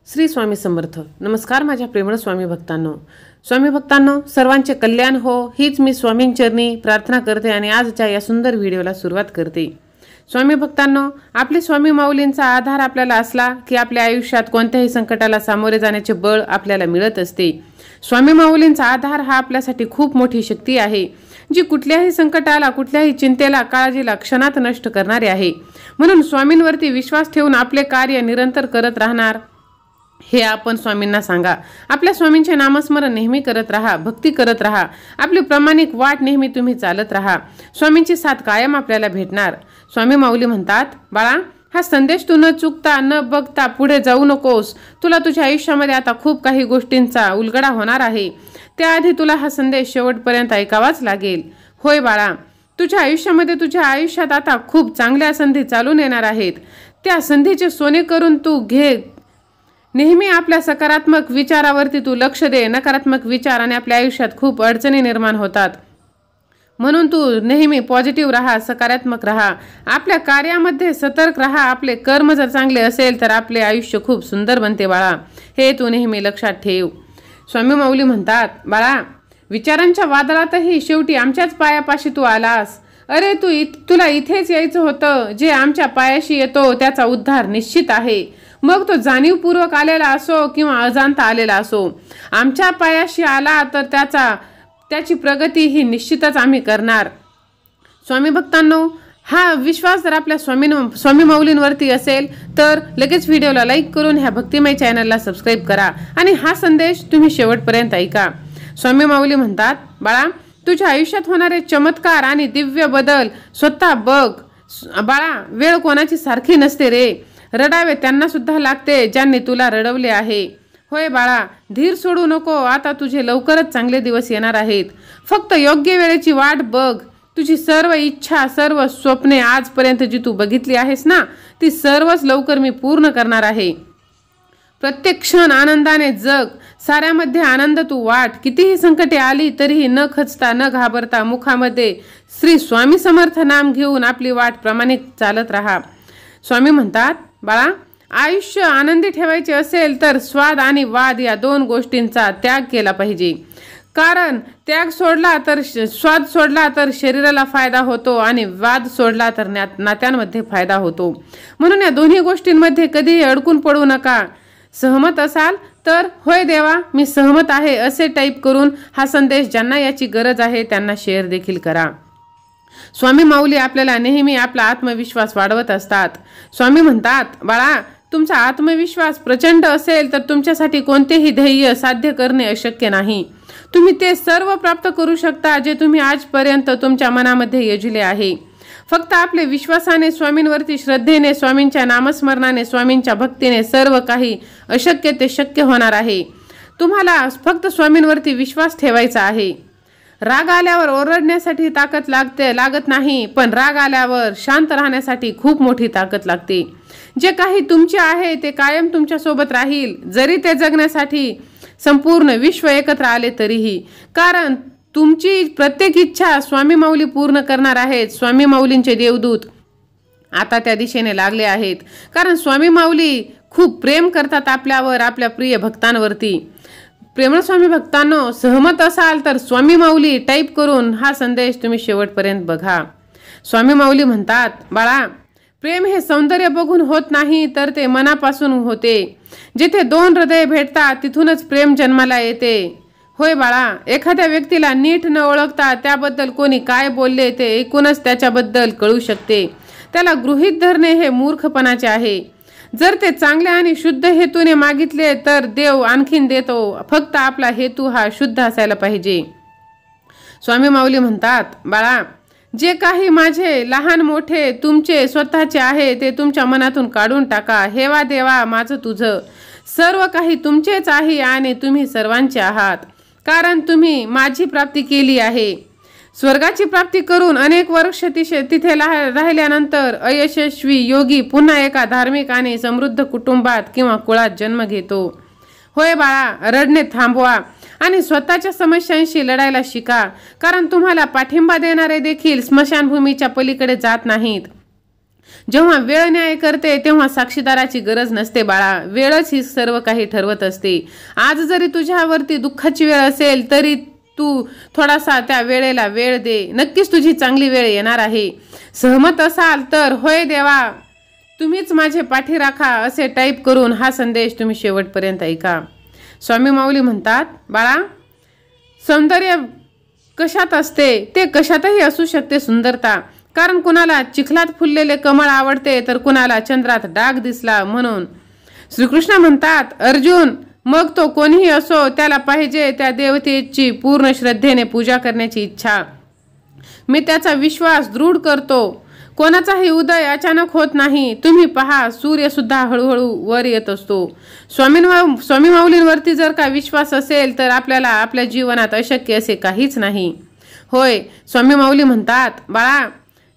श्री स्वामी समर्थ. नमस्कार माझ्या प्रेमळ स्वामी भक्तांनो. स्वामी भक्तांनो, सर्वांचे कल्याण हो हीच मी स्वामींचरणी प्रार्थना करते आणि आजच्या या सुंदर व्हिडिओला सुरुवात करते. स्वामी भक्तांनो, आपले स्वामी माऊलींचा आधार आपल्याला असला की आपल्या आयुष्यात कोणत्याही संकटाला सामोरे जाण्याचे बळ आपल्याला मिळत असते. स्वामी माऊलींचा आधार हा आपल्यासाठी खूप मोठी शक्ती आहे, जी कुठल्याही संकटाला, कुठल्याही चिंतेला, काळजीला क्षणात नष्ट करणारी आहे. म्हणून स्वामींवरती विश्वास ठेवून आपले कार्य निरंतर करत राहणार हे आपण स्वामींना सांगा. आपल्या स्वामींचे नामस्मरण नेहमी करत राहा, भक्ती करत राहा, आपली प्रामाणिक वाट नेहमी तुम्ही चालत राहा. स्वामींची साथ कायम आपल्याला भेटणार. स्वामी माऊली म्हणतात, बाळा, हा संदेश तू न चुकता न बघता पुढे जाऊ नकोस. तुला तुझ्या आयुष्यामध्ये आता खूप काही गोष्टींचा उलगडा होणार आहे. त्याआधी तुला हा संदेश शेवटपर्यंत ऐकावाच लागेल. होय बाळा, तुझ्या आयुष्यात आता खूप चांगल्या संधी चालून येणार आहेत. त्या संधीचे सोने करून तू घे. नेहमी आपल्या सकारात्मक विचारावरती तू लक्ष दे. नकारात्मक विचार आणि आपल्या आयुष्यात खूप अडचणी निर्माण होतात. म्हणून तू नेहमी पॉझिटिव्ह राहा, सकारात्मक राहा, आपल्या कार्यामध्ये सतर्क राहा. आपले कर्म जर चांगले असेल तर आपले आयुष्य खूप सुंदर बनते बाळा. हे तू नेहमी लक्षात ठेव. स्वामी माऊली म्हणतात, बाळा, विचारांच्या वादळातही शेवटी आमच्याच पायापाशी तू आलास. अरे तुला इथेच यायचं होतं. जे आमच्या पायाशी येतो त्याचा उद्धार निश्चित आहे. मग तो जाणीवपूर्वक आलेला असो किंवा अजाणता आलेला असो, आमच्या पायाशी आला तर त्याची प्रगती ही निश्चितच आम्ही करणार. स्वामी भक्तांनो, हा विश्वास जर आपल्या स्वामी माऊलींवरती असेल तर लगेच व्हिडिओला लाईक करून ह्या भक्तिमय चॅनलला सबस्क्राईब करा आणि हा संदेश तुम्ही शेवटपर्यंत ऐका. स्वामी माऊली म्हणतात, बाळा, तुझ्या आयुष्यात होणारे चमत्कार आणि दिव्य बदल स्वतः बघ. बाळा, वेळ कोणाची सारखी नसते रे. रडावे त्यांना सुद्धा लागते ज्यांनी तुला रडवले आहे. होय बाळा, धीर सोडू नको. आता तुझे लवकरच चांगले दिवस येणार आहेत. फक्त योग्य वेळेची वाट बघ. तुझी सर्व इच्छा, सर्व स्वप्ने आजपर्यंत जी तू बघितली आहेस ना, ती सर्वच लवकर मी पूर्ण करणार आहे. प्रत्येक क्षण आनंदाने जग. साऱ्यामध्ये आनंद तू वाट. कितीही संकटे आली तरीही न खचता, न घाबरता मुखामध्ये श्री स्वामी समर्थ नाम घेऊन आपली वाट प्रामाणिक चालत राहा. स्वामी म्हणतात, बाळा, आयुष्य आनंदी ठेवायचे असेल तर स्वाद आणि वाद या दोन गोष्टींचा त्याग केला पाहिजे. कारण स्वाद सोडला तर शरीराला फायदा होतो आणि वाद सोडला तर नात्यांमध्ये फायदा होतो. म्हणून या दोन्ही गोष्टींमध्ये कधीही अडकून पडू नका. सहमत असाल तर होय देवा, मी सहमत आहे असे टाईप करून हा संदेश ज्यांना याची गरज आहे त्यांना शेअर देखील करा. स्वामी माऊली आपल्याला नेहमी आपला आत्मविश्वास वाढवत असतात. स्वामी म्हणतात, बाळा, तुमचा आत्मविश्वास प्रचंड असेल तर तुमच्यासाठी कोणतेही ध्येय साध्य करणे अशक्य नाही. तुम्ही ते सर्व प्राप्त करू शकता जे तुम्ही आजपर्यंत तुमच्या मनामध्ये योजले आहे. फक्त आपले विश्वासाने, स्वामींवरती श्रद्धेने, स्वामींच्या नामस्मरणाने, स्वामींच्या भक्तीने सर्व काही अशक्य ते शक्य होणार आहे. तुम्हाला फक्त स्वामींवरती विश्वास ठेवायचा आहे. राग आल्यावर ओरडण्यासाठी ताकद लागत नाही, पण राग आल्यावर शांत राहण्यासाठी खूप मोठी ताकद लागते. जे काही तुमचे आहे ते कायम तुमच्या सोबत राहील, जरी ते जगण्यासाठी संपूर्ण विश्व एकत्र आले तरीही. कारण तुमची प्रत्येक इच्छा स्वामी माऊली पूर्ण करणार आहेत. स्वामी माऊलींचे देवदूत आता त्या दिशेने लागले आहेत. कारण स्वामी माऊली खूप प्रेम करतात आपल्यावर, आपल्या प्रिय भक्तांवरती. प्रेमळ स्वामी भक्तांनो, सहमत असाल तर स्वामी माऊली टाईप करून हा संदेश तुम्ही शेवटपर्यंत बघा. स्वामी माऊली म्हणतात, बाळा, प्रेम हे सौंदर्य बघून होत नाही तर ते मनापासून होते. जिथे दोन हृदय भेटतात तिथूनच प्रेम जन्माला येते. होय बाळा, एखाद्या व्यक्तीला नीट न ओळखता त्याबद्दल कोणी काय बोलले ते ऐकूनच त्याच्याबद्दल कळू शकते. त्याला गृहीत धरणे हे मूर्खपणाचे आहे. जर ते चांगल्या आणि शुद्ध हेतूने मागितले तर देव आणखीन देतो. फक्त आपला हेतू हा शुद्ध असायला पाहिजे. स्वामी माऊली म्हणतात, बाळा, जे काही माझे लहान मोठे तुमचे स्वतःचे आहे ते तुमच्या मनातून काढून टाका. हेवा देवा, माझं तुझं सर्व काही तुमचेच आहे आणि तुम्ही सर्वांचे आहात. कारण तुम्ही माझी प्राप्ती केली आहे. स्वर्गाची प्राप्ती करून अनेक वर्ष तिथे राहिल्यानंतर अयशस्वी योगी पुन्हा एका धार्मिक आणि समृद्ध कुटुंबात किंवा कुळात जन्म घेतो. होय बाळा, रडणे थांबवा आणि स्वतःच्या समस्यांशी लढायला शिका. कारण तुम्हाला पाठिंबा देणारे देखील स्मशानभूमीच्या पलीकडे जात नाहीत. जेव्हा वेळ न्याय करते तेव्हा साक्षीदाराची गरज नसते बाळा. वेळच ही सर्व काही ठरवत असते. आज जरी तुझ्यावरती दुःखाची वेळ असेल तरी तू थोडासा त्या वेळेला वेळ दे. नक्कीच तुझी चांगली वेळ येणार आहे. सहमत असाल तर होय देवा तुम्हीच माझे पाठी राखा असे टाईप करून हा संदेश तुम्ही शेवटपर्यंत ऐका. स्वामी माऊली म्हणतात, बाळा सौंदर्य कशात असते ते कशातही असू शकते सुंदरता. कारण कुणाला चिखलात फुललेले कमळ आवडते तर कुणाला चंद्रात डाग दिसला म्हणून. श्रीकृष्ण म्हणतात, अर्जुन मग तो कोणीही असो त्याला पाहिजे त्या देवतेची पूर्ण श्रद्धेने पूजा करण्याची इच्छा. मी त्याचा विश्वास दृढ करतो. कोणाचाही उदय अचानक होत नाही. तुम्ही पहा सूर्य सुद्धा हळूहळू वर येत असतो. स्वामी माऊलींवरती जर का विश्वास असेल तर आपल्याला आपल्या जीवनात अशक्य असे काहीच नाही. होय स्वामी माऊली म्हणतात, बाळा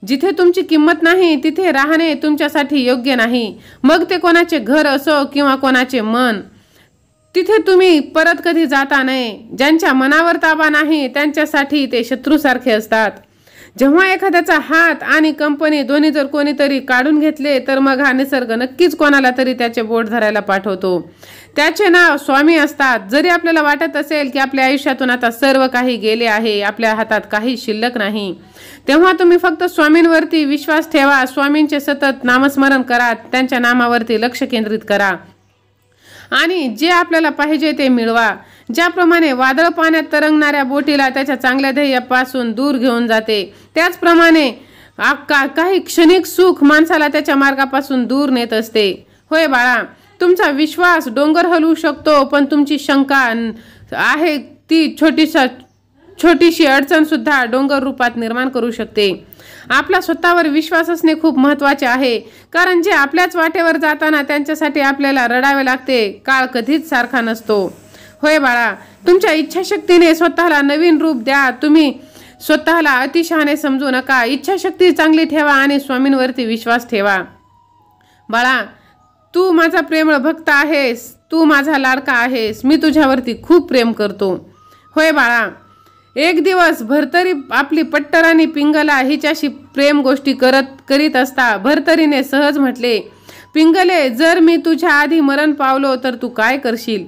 जिथे तुमची किंमत नाही तिथे राहणे तुमच्यासाठी योग्य नाही. मग ते कोणाचे घर असो किंवा कोणाचे मन, तिथे तुम्ही परत कधी जाता नये. ज्यांच्या मनावर ताबा नाही त्यांच्यासाठी ते शत्रूसारखे असतात. जेव्हा एखाद्याचा हात आणि कंपनी दोन्ही जर कोणीतरी काढून घेतले तर मग हा निसर्ग नक्कीच कोणाला तरी त्याचे बोट धरायला पाठवतो. त्याचे नाव स्वामी असतात. जरी आपल्याला वाटत असेल की आपल्या आयुष्यातून आता सर्व काही गेले आहे, आपल्या हातात काही शिल्लक नाही, तेव्हा तुम्ही फक्त स्वामींवरती विश्वास ठेवा. स्वामींचे सतत नामस्मरण करा. त्यांच्या नामावरती लक्ष केंद्रित करा आणि जे आपल्याला पाहिजे ते मिळवा. ज्याप्रमाणे वादळ पाण्यात तरंगणाऱ्या बोटीला त्याच्या चांगल्या ध्येयापासून दूर घेऊन जाते, त्याचप्रमाणे काही क्षणिक सुख माणसाला त्याच्या मार्गापासून दूर नेत असते. होय बाळा तुमचा विश्वास डोंगर हलवू शकतो, पण तुमची शंका आहे ती छोटीशी अडचण सुद्धा डोंगर रूपात निर्माण करू शकते. आपला स्वतःवर विश्वास असणे खूप महत्त्वाचे आहे. कारण जे आपल्याच वाटेवर जाताना त्यांच्यासाठी आपल्याला रडावे लागते. काळ कधीच सारखा नसतो. होय बाळा तुमच्या इच्छाशक्तीने स्वतःला नवीन रूप द्या. तुम्ही स्वतःला अतिशहाणे समजू नका. इच्छाशक्ती चांगली ठेवा आणि स्वामींवरती विश्वास ठेवा. बाळा तू माझा प्रेमळ भक्त आहेस. तू माझा लाडका आहेस. मी तुझ्यावरती खूप प्रेम करतो. होय बाळा एक दिवस भरतरी आपली पट्टराणी पिंगला हिच्याशी प्रेम गोष्टी करीत असता भरतरीने सहज म्हटले, पिंगले जर मी तुझ्या आधी मरण पावलो तर तू काय करशील?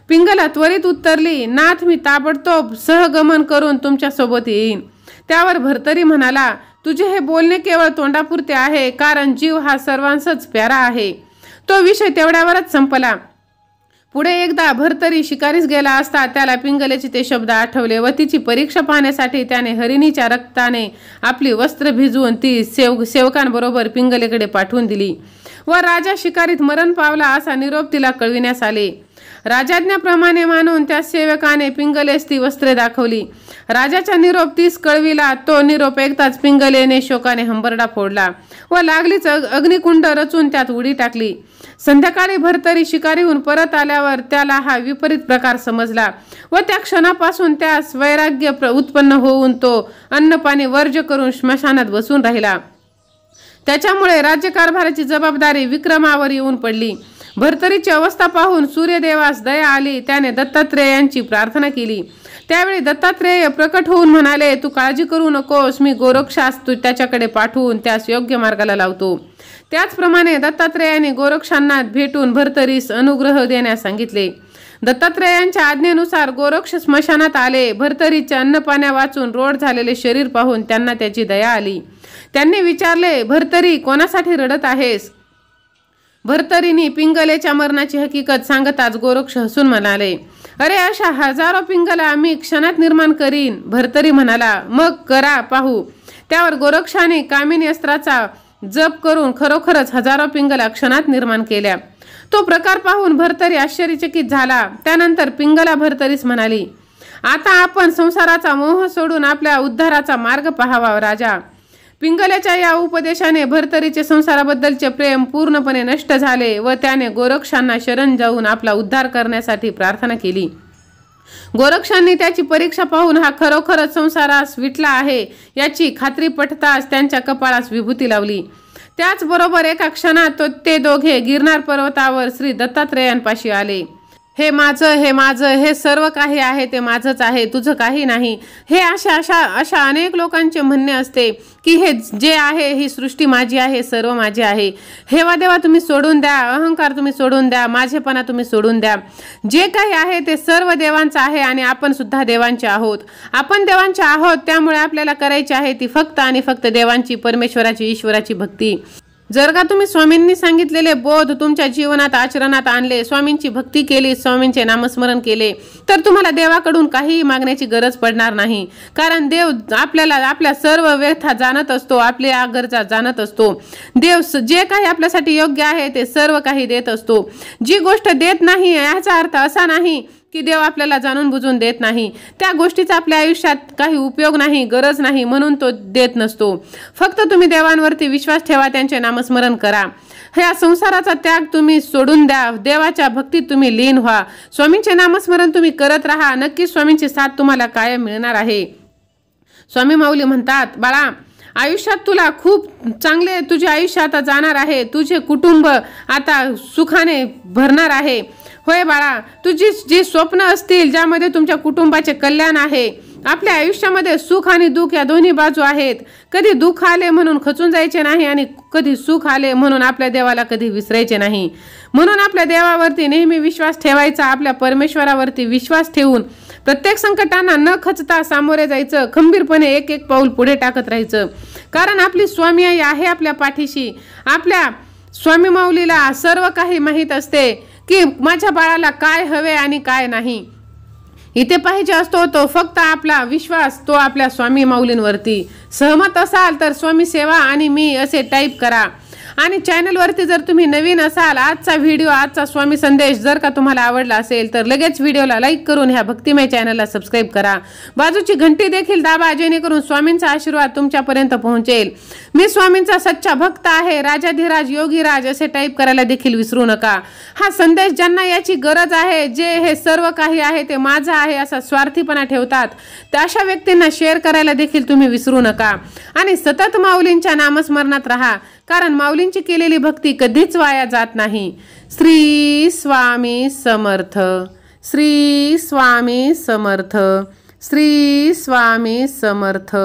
पिंगला त्वरित उत्तरली, नाथ मी ताबडतोब सहगमन करून तुमच्या सोबत येईन. त्यावर भरतरी म्हणाला, तुझे हे बोलणे केवळ तोंडापुरते आहे, कारण जीव हा सर्वांसच प्यारा आहे. तो विषय तेवढ्यावरच संपला. पुढे एकदा भरतरी शिकारीस गेला असता त्याला पिंगलेचे ते शब्द आठवले व तिची परीक्षा पाहण्यासाठी त्याने हरिणीच्या रक्ताने आपली वस्त्र भिजवून ती सेवकांबरोबर पिंगलेकडे पाठवून दिली व राजा शिकारीत मरण पावला असा निरोप तिला कळविण्यास आले. राजाज्ञाप्रमाणे मानून त्या सेवकाने पिंगलेस ती वस्त्रे दाखवली. राजाचा निरोप तीस कळविला. तो निरोप ऐकताच पिंगलेने शोकाने हंबरडा फोडला व लागलीच अग्निकुंड रचून त्यात उडी टाकली. संध्याकाळी भरतरी शिकारीहून परत आल्यावर त्याला हा विपरीत प्रकार समजला व त्या क्षणापासून त्यास वैराग्य उत्पन्न होऊन तो अन्नपाणी वर्ज्य करून स्मशानात बसून राहिला. त्याच्यामुळे राज्यकारभाराची जबाबदारी विक्रमावर येऊन पडली. भरतरीची अवस्था पाहून सूर्यदेवास दया आली. त्याने दत्तात्रेयांची प्रार्थना केली. त्यावेळी दत्तात्रेय प्रकट होऊन म्हणाले, तू काळजी करू नकोस. मी गोरक्षास त्याच्याकडे पाठवून त्यास योग्य मार्गाला लावतो. त्याचप्रमाणे दत्तात्रेयाने गोरक्षांना भेटून भरतरीस अनुग्रह देण्यास सांगितले. दत्तात्रेयांच्या आज्ञेनुसार गोरक्ष स्मशानात आले. भरतरीचे अन्नपाण्या वाचून रोड झालेले शरीर पाहून त्यांना त्याची दया आली. त्यांनी विचारले, भरतरी कोणासाठी रडत आहेस? भरतरीने पिंगलेच्या मरणाची हकीकत सांगताच गोरक्ष हसून म्हणाले, अरे अशा हजारो पिंगला मी क्षणात निर्माण करीन. भरतरी म्हणाला, मग करा पाहू. त्यावर गोरक्षाने कामिनी अस्त्राचा जप करून खरोखरच हजारो पिंगला क्षणात निर्माण केल्या. तो प्रकार पाहून भरतरी आश्चर्यचकित झाला. त्यानंतर पिंगला भरतरीस म्हणाली, आता आपण संसाराचा मोह सोडून आपल्या उद्धाराचा मार्ग पाहावा राजा. पिंगल्याच्या या उपदेशाने भरतरीचे संसाराबद्दलचे प्रेम पूर्णपणे नष्ट झाले व त्याने गोरक्षांना शरण जाऊन आपला उद्धार करण्यासाठी प्रार्थना केली. गोरक्षांनी त्याची परीक्षा पाहून हा खरोखरच संसारास विटला आहे याची खात्री पटताच त्यांच्या कपाळास विभूती लावली. त्याचबरोबर एका क्षणात ते दोघे गिरनार पर्वतावर श्री दत्तात्रेयांपाशी आले. हे माझं, हे सर्व काही आहे ते माझंच आहे, तुझं काही नाही, हे अशा अनेक लोकांचे म्हणणे असते की हे जे आहे ही सृष्टी माझी आहे, सर्व माझे आहे. हेवा देवा तुम्ही सोडून द्या, अहंकार तुम्ही सोडून द्या, माझेपणा तुम्ही सोडून द्या. जे काही आहे ते सर्व देवांचं आहे आणि आपण सुद्धा देवांचे आहोत. आपण देवांचे आहोत, त्यामुळे आपल्याला करायची आहे ती फक्त आणि फक्त देवांची, परमेश्वराची, ईश्वराची भक्ती. जर का तुम्ही स्वामींनी सांगितलेले बोध तुमच्या जीवनात आचरणात आणले, स्वामींची भक्ती केली, स्वामींचे नामस्मरण केले, तर तुम्हाला देवाकडून काही मागण्याची गरज पडणार नाही. कारण देव आपल्याला आपल्या सर्व व्यथा जाणत असतो, आपल्या गरजा जाणत असतो. देव जे काही आपल्यासाठी योग्य आहे ते सर्व काही देत असतो. जी गोष्ट देत नाही याचा अर्थ असा नाही की देव आपल्याला जाणून बुजून देत नाही. त्या गोष्टीचा आपल्या आयुष्यात काही उपयोग नाही, गरज नाही, म्हणून तो देत नसतो. फक्त तुम्ही देवांवरती विश्वास ठेवा, त्यांचे नामस्मरण करा. ह्या संसाराचा त्याग तुम्ही सोडून द्या, देवाच्या भक्तीत तुम्ही लीन व्हा, स्वामींचे नामस्मरण तुम्ही करत राहा. नक्कीच स्वामींची साथ तुम्हाला कायम मिळणार आहे. स्वामी माऊली म्हणतात, बाळा आयुष्यात तुला खूप चांगले तुझे आयुष्य आता जाणार आहे, तुझे कुटुंब आता सुखाने भरणार आहे. होय बाळा, तुझी जी स्वप्न असतील ज्यामध्ये तुमच्या कुटुंबाचे कल्याण आहे. आपल्या आयुष्यामध्ये सुख आणि दुःख या दोन्ही बाजू आहेत. कधी दुःख आले म्हणून खचून जायचे नाही आणि कधी सुख आले म्हणून आपल्या देवाला कधी विसरायचे नाही. म्हणून आपल्या देवावरती नेहमी विश्वास ठेवायचा, आपल्या परमेश्वरावरती विश्वास ठेवून प्रत्येक संकटांना न खचता सामोरे जायचं, खंबीरपणे एक एक पाऊल पुढे टाकत राहायचं. कारण आपली स्वामी आई आहे आपल्या पाठीशी. आपल्या स्वामी माऊलीला सर्व काही माहीत असते की माझ्या बाळाला काय हवे आणि काय नाही. इथे पाहिजे असतो तो फक्त आपला विश्वास, तो आपल्या स्वामी माऊलींवरती. सहमत असाल तर स्वामी सेवा आणि मी असे टाईप करा. आणि चॅनलवरती जर तुम्ही नवीन असाल, आजचा व्हिडिओ, आजचा स्वामी संदेश जर का तुम्हाला आवडला असेल तर लगेच व्हिडिओला लाईक करून ह्या भक्तिमय चॅनलला सबस्क्राईब करा. बाजूची घंटी देखील दाबा, जेणेकरून स्वामींचा आशीर्वाद तुमच्यापर्यंत पोहोचेल. मी स्वामींचा सच्चा भक्त आहे, राजाधिराज योगीराज असे टाईप करायला देखील विसरू नका. हा संदेश ज्यांना याची गरज आहे, जे हे सर्व काही आहे ते माझं आहे असा स्वार्थीपणा ठेवतात, त्या अशा व्यक्तींना शेअर करायला देखील तुम्ही विसरू नका. आणि सतत माऊलींच्या नामस्मरणात राहा, कारण माऊलींची केलेली भक्ती कधीच वाया जात नाही. श्री स्वामी समर्थ, श्री स्वामी समर्थ, श्री स्वामी समर्थ.